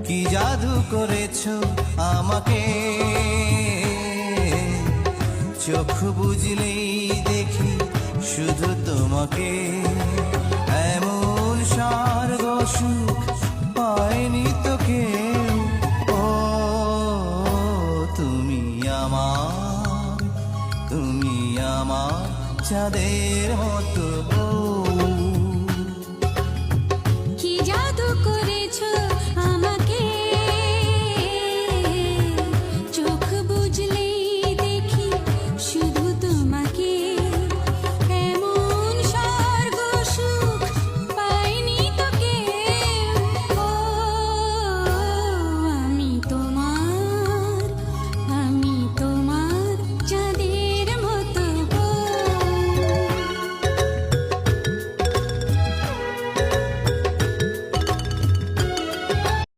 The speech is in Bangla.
কি জাদু করেছো আমাকে, চোখ বুঝলেই দেখি শুধু তোমাকে। এমন স্বর্গ সুখ পায়নি তো কেউ। ও তুমি আমার, তুমি আমার চাঁদের মতো।